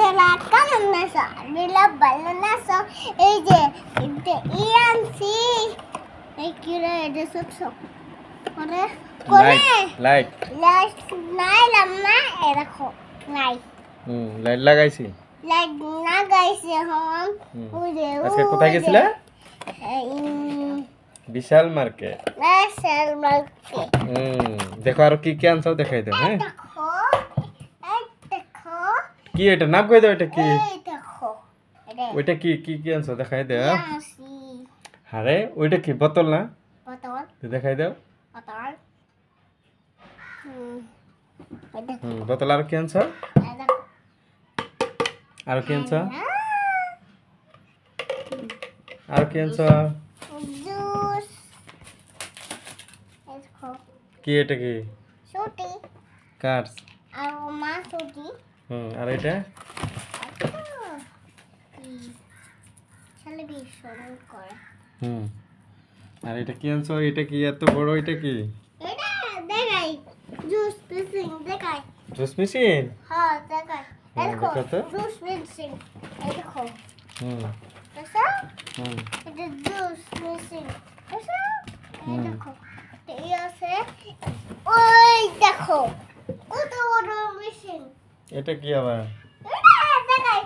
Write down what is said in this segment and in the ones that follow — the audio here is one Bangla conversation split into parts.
বিড়ালা কেমন আছো? বিড়ালা ভালো আছো? এই যে এটা ইয়ানসি এই কি রে এটা সব করে কোনে লাইট নাই লাম্মা এ দেখো লাইট লাইট লাগাইছি লাইট লাগাইছে হন ওই যে আজকে কোথায় গেছিলে? বিশাল মার্কেট। বিশাল মার্কেট দেখো আর কি কি আনছো দেখাই দাও। হ্যাঁ দেখো কি এটা নাম কই দাও। এটা কি? এই দেখো ওইটা কি কি কি আনছো দেখাই দাও। ইয়ানসি আরে ওইটা কি বোতল না? বোতল দেখাই দাও। বোতল বোতল আর কি আনছো? আর কি আনছো? আর কি আনছো? জুস দেখো কি এটা কি? ছুটি কার্স। আর মা ছুটি আর এটা টেলিভিশন করে আর এটা কি আনছো? এটা কি এত বড়? এটা কি? এটা দেখাই জুস মেশিন দেখাই জুস মেশিন। হ্যাঁ দেখাই দেখো দেখো তো। জুস মেশিন এই দেখো দেখো এটা এটা জুস মেশিন দেখো এই দেখো এই আছে ওই দেখো কত বড় মেশিন কি আবার? এটা দেখাই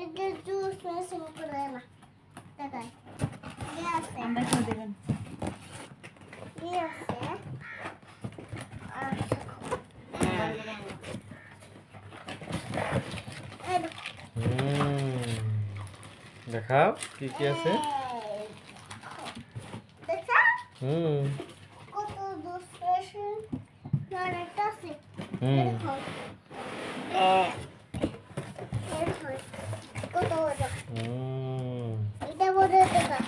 এটা জুস মেশিন করে না দেখাই আছে আমরা খেয়ে দেবেন আছে আর দেখাও কি কি আছে। দেখো হুম কত জুস মেশিন নারটা আছে দেখো কত বড় এটা বড় দেখা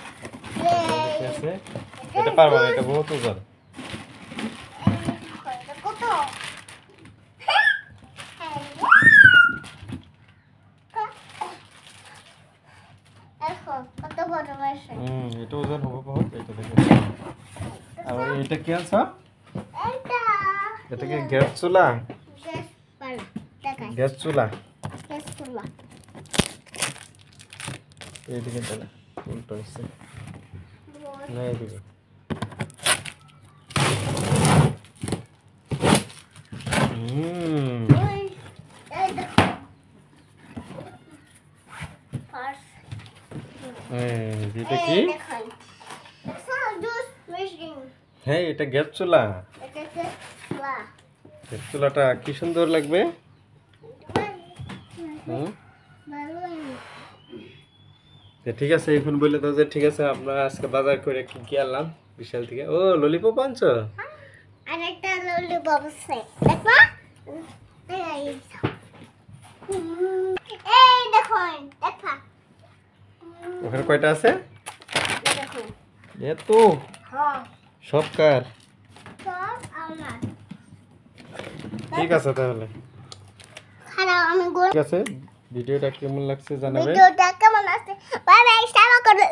কি আছে? এটা পারবা না, এটা বহুত ওজন। কত দেখো কত বড় মেশিন এটা ওজন হবে বহুত। এটা দেখো। আর এটা কি আছে? এটা কি গ্যাস চুলা? গ্যাস পালা দেখাই গ্যাস চুলা। গ্যাস চুলা এইদিকে তাহলে উল্টো হচ্ছে না, এইদিকে। ওই এই দেখো পার্স এটা কি? দেখাই দেখো জুস মেশিন হ্যাঁ এটা গ্যাস চুলা। এটা গ্যাস চুলা গ্যাস চুলাটা কি সুন্দর লাগবে। ঠিক আছে এখন বললে তো যে ঠিক আছে আমরা আজকে বাজার করে কি কি আনলাম বিশাল থেকে। ও ললিপপ আনছো? আরেকটা ললিপপ আছে দেখো এই দেখো দেখা ওখানে কয়টা আছে? দেখো এত হ্যাঁ সব কার? সব আমার ঠিক আছে তাহলে। খারাপ আমি ঠিক আছে ভিডিওটা কেমন লাগছে জানাবেন। ভিডিওটা কেমন আছে বাই বাই সাবা করে